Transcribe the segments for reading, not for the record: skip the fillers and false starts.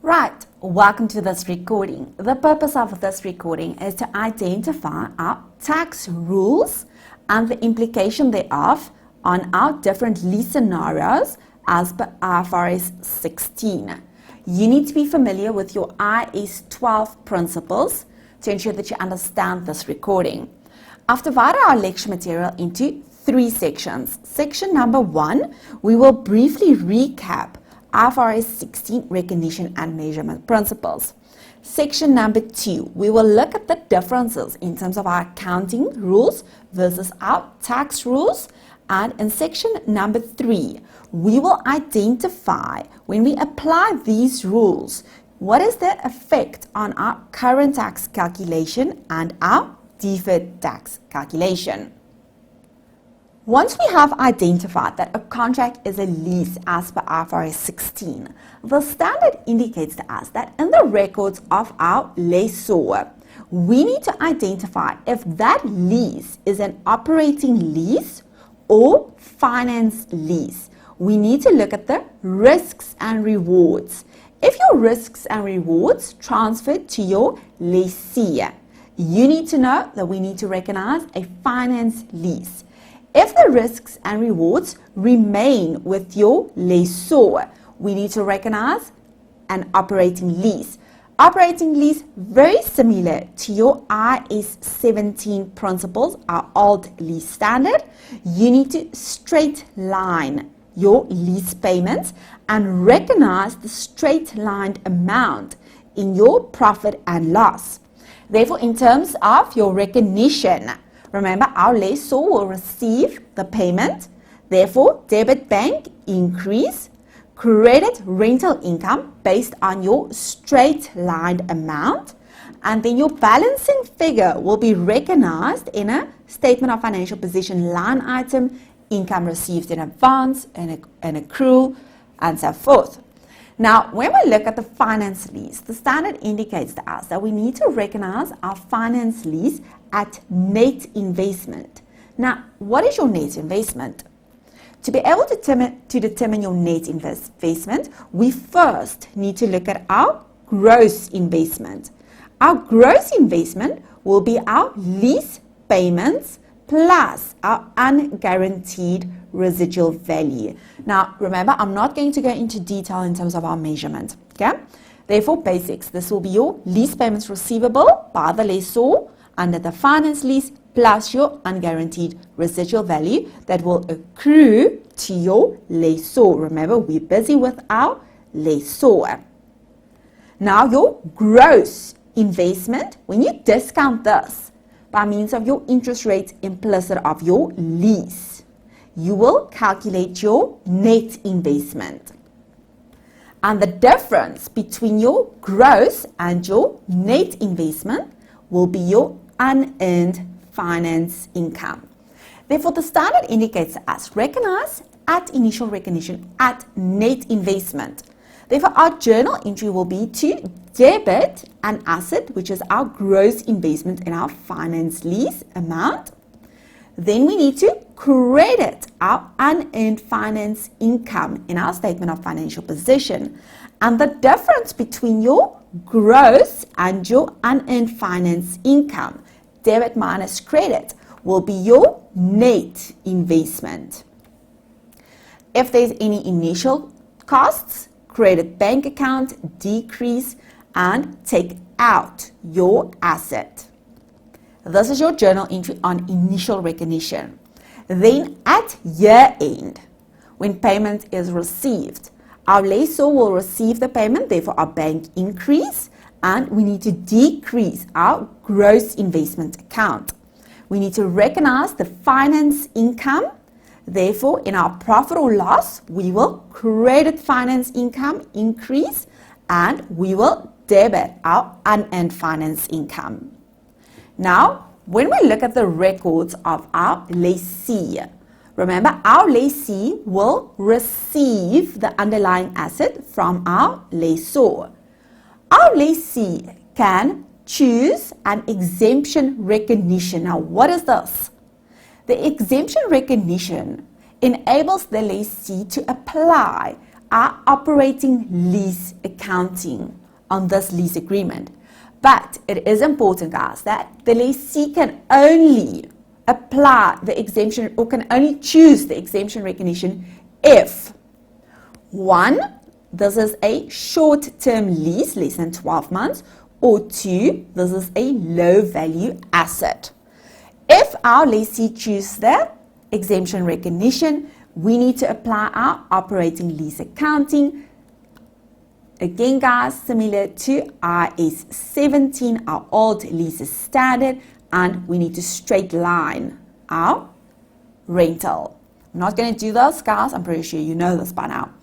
Right, welcome to this recording. The purpose of this recording is to identify our tax rules and the implication thereof on our different lease scenarios as per IFRS 16. You need to be familiar with your IS 12 principles to ensure that you understand this recording. I've divided our lecture material into 3 sections. Section number 1, we will briefly recap IFRS 16 recognition and measurement principles. Section number 2, we will look at the differences in terms of our accounting rules versus our tax rules. And in section number 3, we will identify when we apply these rules, what is the effect on our current tax calculation and our deferred tax calculation. Once we have identified that a contract is a lease as per IFRS 16, the standard indicates to us that in the records of our lessor, we need to identify if that lease is an operating lease or finance lease. We need to look at the risks and rewards. If your risks and rewards transfer to your lessee, you need to know that we need to recognize a finance lease. If the risks and rewards remain with your lessor, we need to recognize an operating lease. Operating lease, very similar to your IS 17 principles, our old lease standard. You need to straight line your lease payments and recognize the straight lined amount in your profit and loss. Therefore, in terms of your recognition, remember, our lessor will receive the payment. Therefore, debit bank increase, credit rental income based on your straight lined amount, and then your balancing figure will be recognized in a statement of financial position line item, income received in advance, an accrual, and so forth. Now, when we look at the finance lease, the standard indicates to us that we need to recognize our finance lease at net investment. Now, what is your net investment? To be able to determine your net investment, we first need to look at our gross investment. Our gross investment will be our lease payments plus our unguaranteed residual value. Now, remember, I'm not going to go into detail in terms of our measurement, okay? Therefore, basics, this will be your lease payments receivable by the lessor under the finance lease plus your unguaranteed residual value that will accrue to your lessor. Remember, we're busy with our lessor. Now, your gross investment, when you discount this by means of your interest rate implicit of your lease, you will calculate your net investment. And the difference between your gross and your net investment will be your unearned finance income. Therefore, the standard indicates to us recognize at initial recognition at net investment. Therefore, our journal entry will be to debit an asset, which is our gross investment in our finance lease amount. Then we need to credit our unearned finance income in our statement of financial position. And the difference between your gross and your unearned finance income, debit minus credit, will be your net investment. If there's any initial costs, credit bank account, decrease, and take out your asset. This is your journal entry on initial recognition. Then at year end, when payment is received, our lessor will receive the payment, therefore our bank increase, and we need to decrease our gross investment account. We need to recognize the finance income. Therefore, in our profit or loss, we will credit finance income increase and we will debit our unearned finance income. Now, when we look at the records of our lessee, remember our lessee will receive the underlying asset from our lessor. Our lessee can choose an exemption recognition. Now, what is this? The exemption recognition enables the lessee to apply our operating lease accounting on this lease agreement. But it is important, guys, that the lessee can only apply the exemption or can only choose the exemption recognition if 1, this is a short-term lease, less than 12 months, or 2, this is a low-value asset. If our lessee chooses the exemption recognition, we need to apply our operating lease accounting. Again, guys, similar to IFRS 17, our old leases standard, and we need to straight line our rental. I'm not going to do this, guys. I'm pretty sure you know this by now.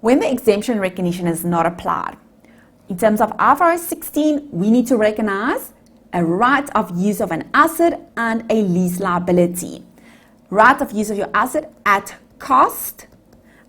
When the exemption recognition is not applied, in terms of IFRS 16, we need to recognize a right of use of an asset and a lease liability. Right of use of your asset at cost,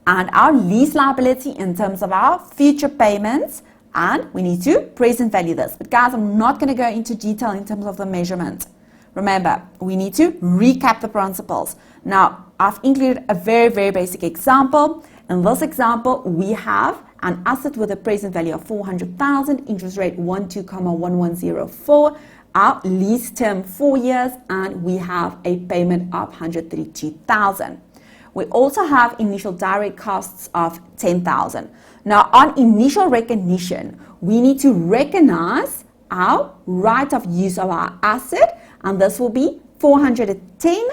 and our lease liability in terms of our future payments, and we need to present value this. But guys, I'm not going to go into detail in terms of the measurement. Remember, we need to recap the principles. Now, I've included a very, very basic example. In this example, we have an asset with a present value of 400,000, interest rate 12,1104, our lease term 4 years, and we have a payment of 132,000. We also have initial direct costs of 10,000. Now, on initial recognition, we need to recognize our right of use of our asset, and this will be 410.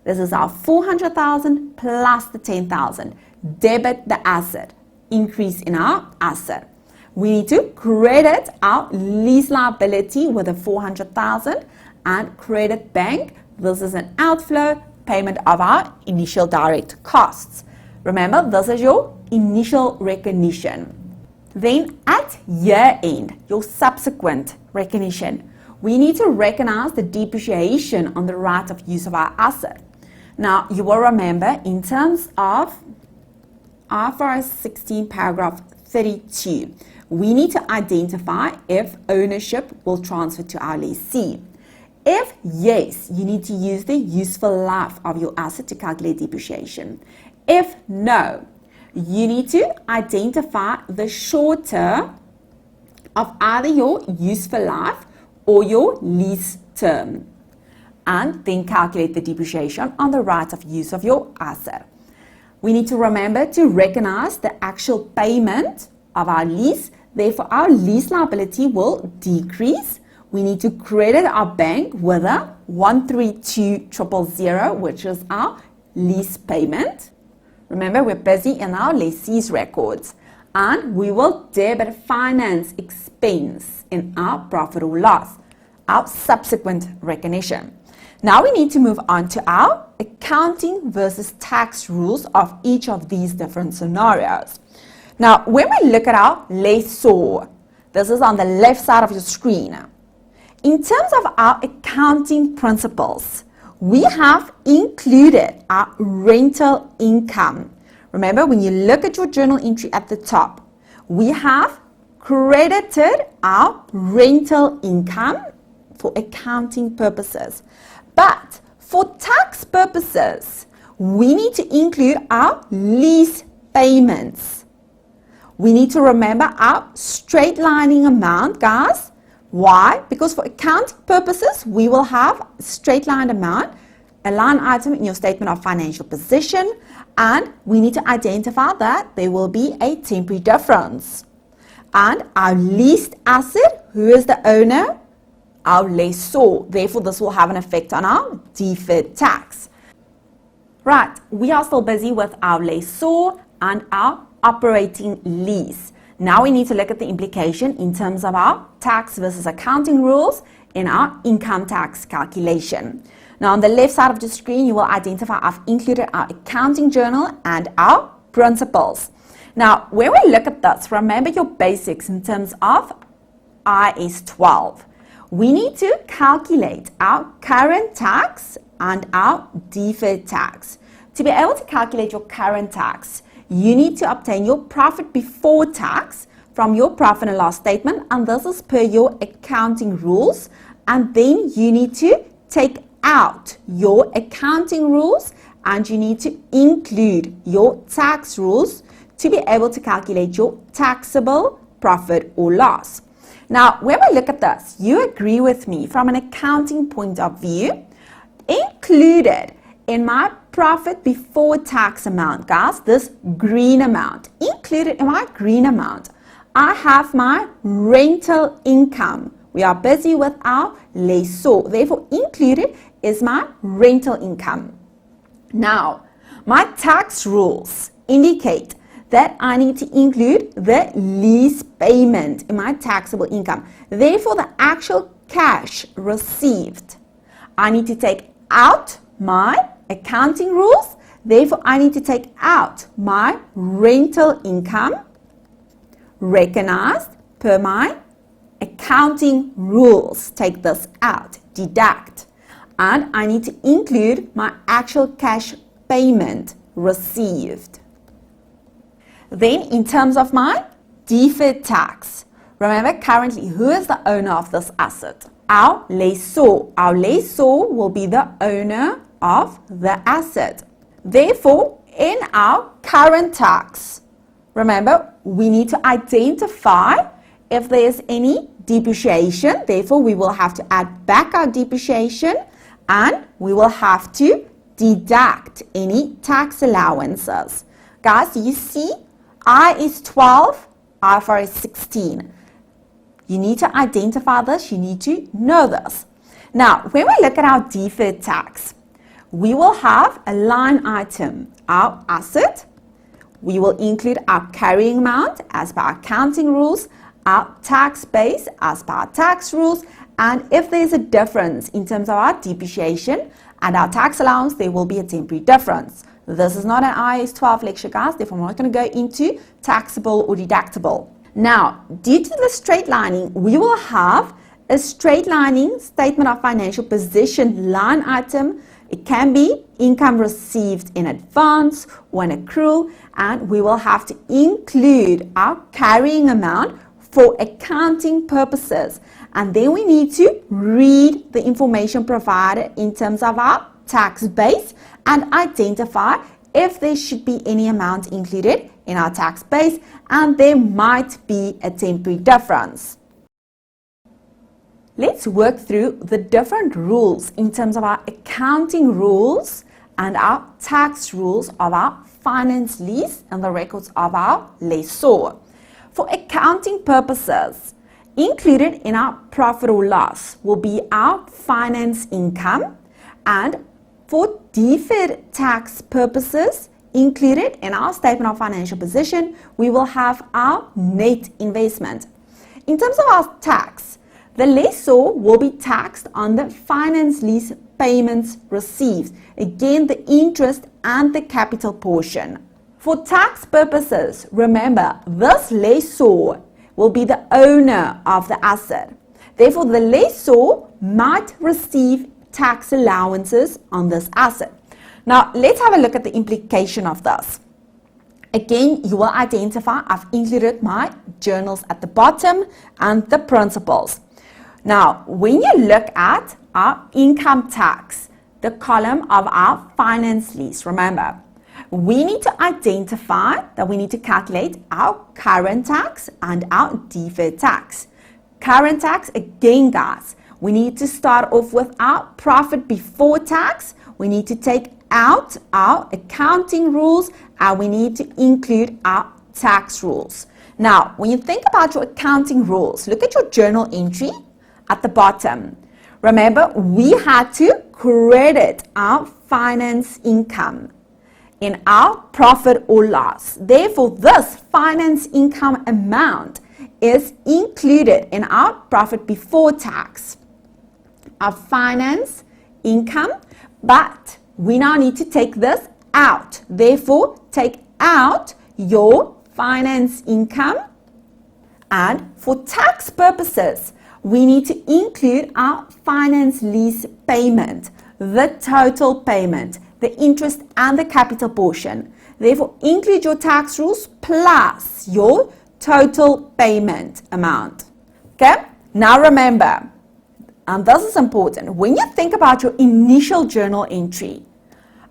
This is our 400,000 plus the 10,000. Debit the asset, increase in our asset. We need to credit our lease liability with a 400,000 and credit bank. This is an outflow payment of our initial direct costs. Remember, this is your initial recognition. Then at year end, your subsequent recognition, we need to recognize the depreciation on the right of use of our asset. Now, you will remember in terms of IFRS 16 paragraph 32, we need to identify if ownership will transfer to our lessee. If yes, you need to use the useful life of your asset to calculate depreciation. If no, you need to identify the shorter of either your useful life or your lease term, and then calculate the depreciation on the right of use of your asset. We need to remember to recognize the actual payment of our lease. Therefore, our lease liability will decrease. We need to credit our bank with a 132,000, which is our lease payment. Remember, we're busy in our lessee's records. And we will debit finance expense in our profit or loss, our subsequent recognition. Now we need to move on to our accounting versus tax rules of each of these different scenarios. Now, when we look at our lessor, this is on the left side of your screen. In terms of our accounting principles, we have included our rental income. Remember, when you look at your journal entry at the top, we have credited our rental income for accounting purposes. But for tax purposes, we need to include our lease payments. We need to remember our straight lining amount, guys. Why? Because for accounting purposes, we will have a straight line amount, a line item in your statement of financial position, and we need to identify that there will be a temporary difference. And our leased asset, who is the owner? Our lessor. Therefore, this will have an effect on our deferred tax. Right, we are still busy with our lessor and our operating lease. Now we need to look at the implication in terms of our tax versus accounting rules in our income tax calculation. Now on the left side of the screen, you will identify I've included our accounting journal and our principles. Now, when we look at this, remember your basics in terms of IAS 12. We need to calculate our current tax and our deferred tax. To be able to calculate your current tax, you need to obtain your profit before tax from your profit and loss statement, and this is per your accounting rules. And then you need to take out your accounting rules and you need to include your tax rules to be able to calculate your taxable profit or loss. Now, when we look at this, you agree with me from an accounting point of view, included in my profit before tax amount, guys, this green amount, included in my green amount, I have my rental income. We are busy with our lessor. Therefore, included is my rental income. Now, my tax rules indicate that I need to include the lease payment in my taxable income. Therefore, the actual cash received, I need to take out my accounting rules. Therefore, I need to take out my rental income recognized per my accounting rules. Take this out, deduct. And I need to include my actual cash payment received. Then in terms of my deferred tax, remember currently who is the owner of this asset? Our lessor. Our lessor will be the owner of the asset. Therefore, in our current tax, remember we need to identify if there is any depreciation. Therefore, we will have to add back our depreciation and we will have to deduct any tax allowances. Guys, you see, I is 12, IFRS 16. You need to identify this, you need to know this. Now, when we look at our deferred tax, we will have a line item, our asset. We will include our carrying amount as per our accounting rules, our tax base as per our tax rules, and if there is a difference in terms of our depreciation and our tax allowance, there will be a temporary difference. This is not an IAS 12 lecture, guys, therefore I'm not going to go into taxable or deductible. Now, due to the straight lining, we will have a straight lining statement of financial position line item. It can be income received in advance or an accrual, and we will have to include our carrying amount for accounting purposes. And then we need to read the information provided in terms of our tax base and identify if there should be any amount included in our tax base, and there might be a temporary difference. Let's work through the different rules in terms of our accounting rules and our tax rules of our finance lease and the records of our lessor. For accounting purposes, included in our profit or loss will be our finance income, and for deferred tax purposes, included in our statement of financial position, we will have our net investment. In terms of our tax, the lessor will be taxed on the finance lease payments received, again the interest and the capital portion. For tax purposes, remember this lessor will be the owner of the asset. Therefore, the lessor might receive tax allowances on this asset. Now, let's have a look at the implication of this. Again, you will identify, I've included my journals at the bottom and the principles. Now, when you look at our income tax, the column of our finance lease, remember, we need to identify that we need to calculate our current tax and our deferred tax. Current tax, again, guys, we need to start off with our profit before tax. We need to take out our accounting rules and we need to include our tax rules. Now, when you think about your accounting rules, look at your journal entry at the bottom. Remember, we had to credit our finance income in our profit or loss. Therefore, this finance income amount is included in our profit before tax, our finance income, but we now need to take this out. Therefore, take out your finance income, and for tax purposes, we need to include our finance lease payment, the total payment, the interest and the capital portion. Therefore, include your tax rules plus your total payment amount. Okay? Now remember, and this is important, when you think about your initial journal entry,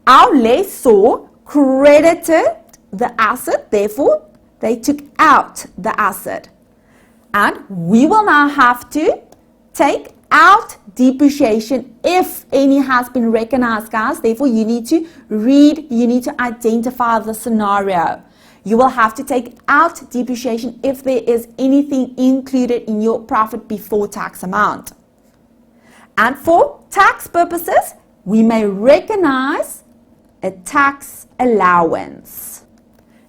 our lessor credited the asset, therefore they took out the asset. And we will now have to take out depreciation if any has been recognized, guys. Therefore, you need to read, you need to identify the scenario. You will have to take out depreciation if there is anything included in your profit before tax amount. And for tax purposes, we may recognize a tax allowance.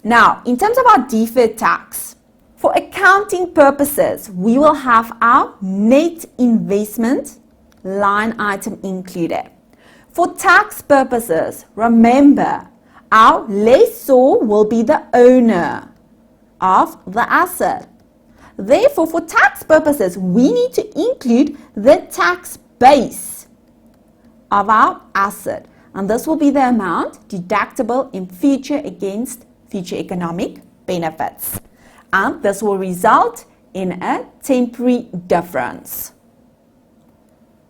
Now, in terms of our deferred tax, for accounting purposes, we will have our net investment line item included. For tax purposes, remember, our lessor will be the owner of the asset. Therefore, for tax purposes, we need to include the tax base of our asset. And this will be the amount deductible in future against future economic benefits. And this will result in a temporary difference.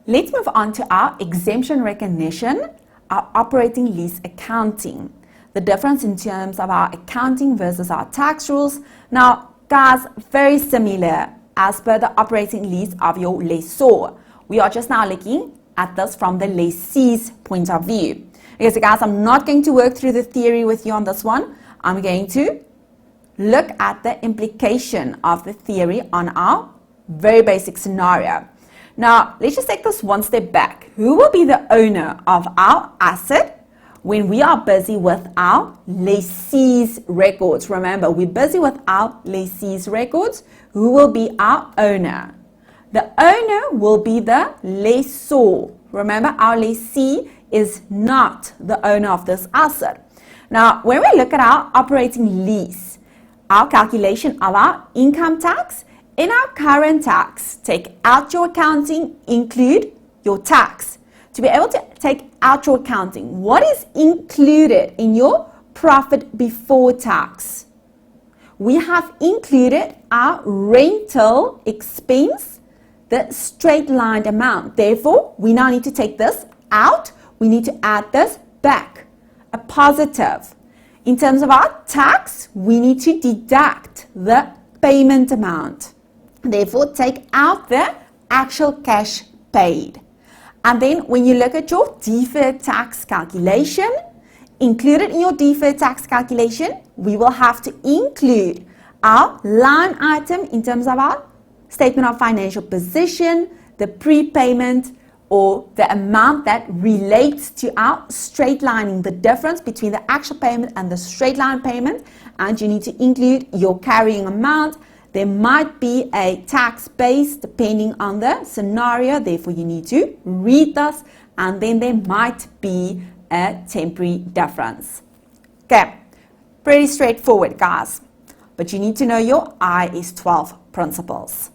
Let's move on to our exemption recognition, our operating lease accounting. The difference in terms of our accounting versus our tax rules. Now, guys, very similar as per the operating lease of your lessor. We are just now looking at this from the lessee's point of view. Okay, so guys, I'm not going to work through the theory with you on this one. I'm going to look at the implication of the theory on our very basic scenario. Now, let's just take this one step back. Who will be the owner of our asset when we are busy with our lessee's records? Remember, we're busy with our lessee's records. Who will be our owner? The owner will be the lessor. Remember, our lessee is not the owner of this asset. Now, when we look at our operating lease, our calculation of our income tax, in our current tax, take out your accounting, include your tax. To be able to take out your accounting, what is included in your profit before tax? We have included our rental expense, the straight-lined amount. Therefore, we now need to take this out. We need to add this back, a positive. In terms of our tax, we need to deduct the payment amount. Therefore, take out the actual cash paid. And then when you look at your deferred tax calculation, included in your deferred tax calculation, we will have to include our line item in terms of our statement of financial position, the prepayment, or the amount that relates to our straight lining, the difference between the actual payment and the straight line payment. And you need to include your carrying amount. There might be a tax base depending on the scenario. Therefore, you need to read this, and then there might be a temporary difference. Okay, pretty straightforward, guys. But you need to know your IAS 12 principles.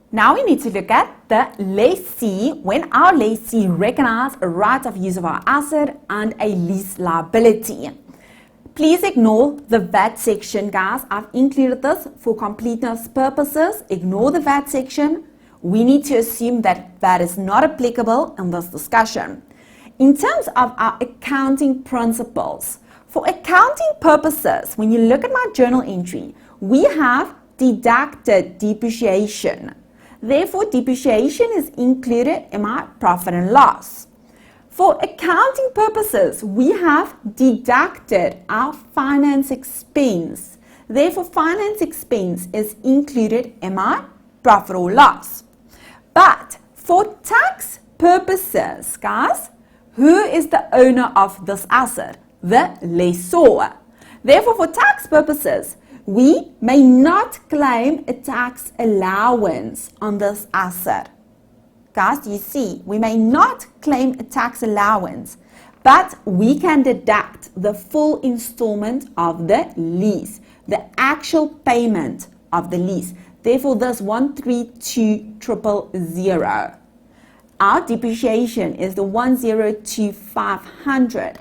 Now we need to look at the lessee when our lessee recognizes a right of use of our asset and a lease liability. Please ignore the VAT section, guys. I've included this for completeness purposes. Ignore the VAT section. We need to assume that that is not applicable in this discussion. In terms of our accounting principles, for accounting purposes, when you look at my journal entry, we have deducted depreciation. Therefore, depreciation is included in my profit and loss. For accounting purposes, we have deducted our finance expense. Therefore, finance expense is included in my profit or loss. But for tax purposes, guys, who is the owner of this asset? The lessor. Therefore, for tax purposes, we may not claim a tax allowance on this asset. Guys, you see, we may not claim a tax allowance, but we can deduct the full installment of the lease, the actual payment of the lease. Therefore, this 132,000. Our depreciation is the 102,500.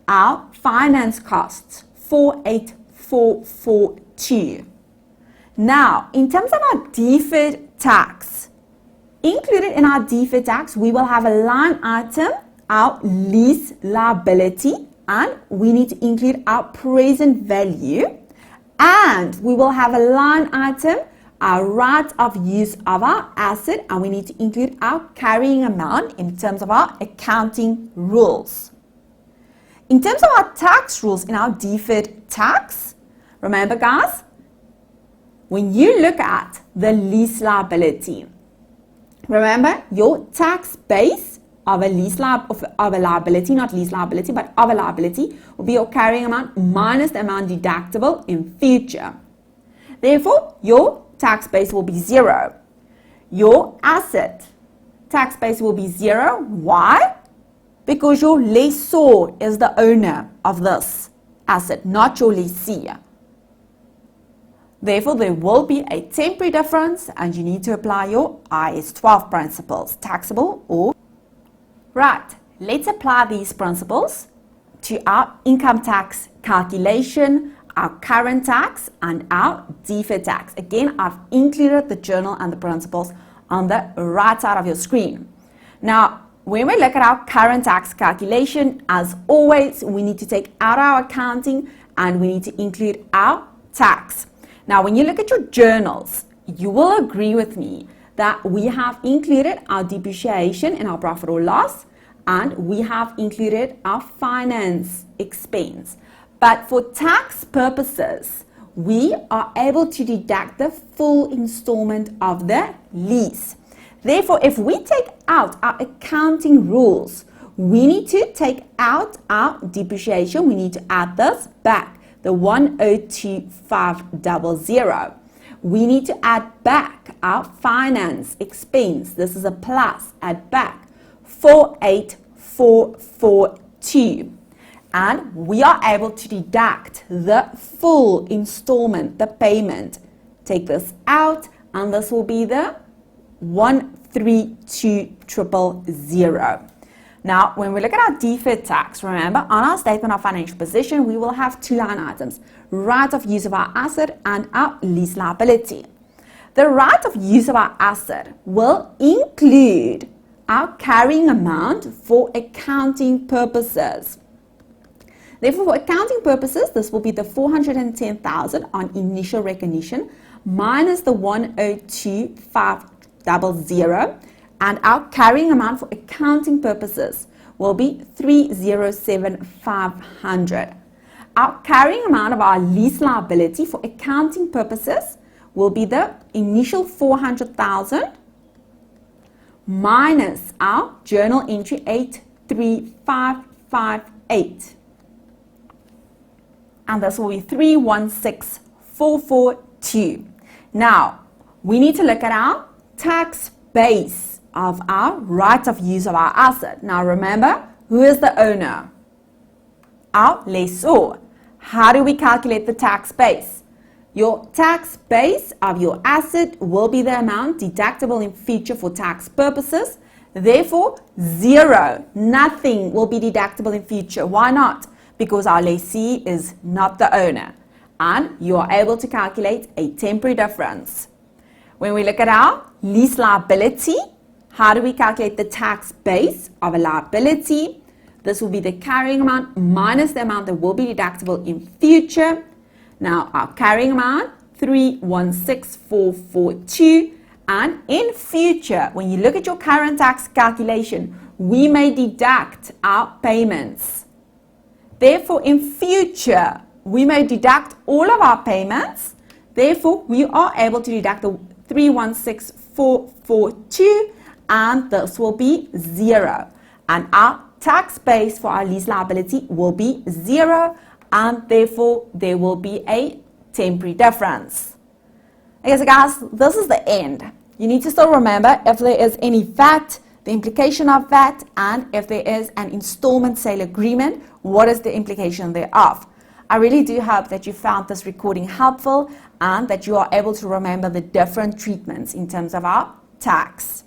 Our finance costs 48,442. Now, in terms of our deferred tax, included in our deferred tax, we will have a line item, our lease liability, and we need to include our present value, and we will have a line item, our right of use of our asset, and we need to include our carrying amount in terms of our accounting rules. In terms of our tax rules in our deferred tax, remember guys, when you look at the lease liability, remember your tax base of a liability, not lease liability, but of a liability, will be your carrying amount minus the amount deductible in future. Therefore, your tax base will be 0. Your asset tax base will be 0. Why? Because your lessor is the owner of this asset, not your lessee. Therefore, there will be a temporary difference and you need to apply your IAS 12 principles, taxable or... Right, let's apply these principles to our income tax calculation, our current tax and our deferred tax. Again, I've included the journal and the principles on the right side of your screen. Now, when we look at our current tax calculation, as always, we need to take out our accounting and we need to include our tax. Now, when you look at your journals, you will agree with me that we have included our depreciation in our profit or loss, and we have included our finance expense. But for tax purposes, we are able to deduct the full installment of the lease. Therefore, if we take out our accounting rules, we need to take out our depreciation. We need to add this back, the 102,500. We need to add back our finance expense. This is a plus, add back 48,442. And we are able to deduct the full installment, the payment. Take this out, and this will be the 132,000. Now, when we look at our deferred tax, remember, on our statement of financial position, we will have 2 line items, right of use of our asset and our lease liability. The right of use of our asset will include our carrying amount for accounting purposes. Therefore, for accounting purposes, this will be the 410,000 on initial recognition minus the 102,500, and our carrying amount for accounting purposes will be 307,500. Our carrying amount of our lease liability for accounting purposes will be the initial 400,000 minus our journal entry 83558. And this will be 316,442. Now, we need to look at our tax base of our right of use of our asset. Now, remember, who is the owner? Our lessor. How do we calculate the tax base? Your tax base of your asset will be the amount deductible in future for tax purposes. Therefore, 0, nothing will be deductible in future. Why not? Because our lessee is not the owner, and you are able to calculate a temporary difference. When we look at our lease liability, how do we calculate the tax base of a liability? This will be the carrying amount minus the amount that will be deductible in future. Now, our carrying amount, 316,442, and in future, when you look at your current tax calculation, we may deduct our payments. Therefore, in future, we may deduct all of our payments. Therefore, we are able to deduct the 316,442, and this will be 0. And our tax base for our lease liability will be 0, and therefore, there will be a temporary difference. Okay, so guys, this is the end. You need to still remember if there is any VAT, the implication of that, and if there is an installment sale agreement, what is the implication thereof. I really do hope that you found this recording helpful and that you are able to remember the different treatments in terms of our tax.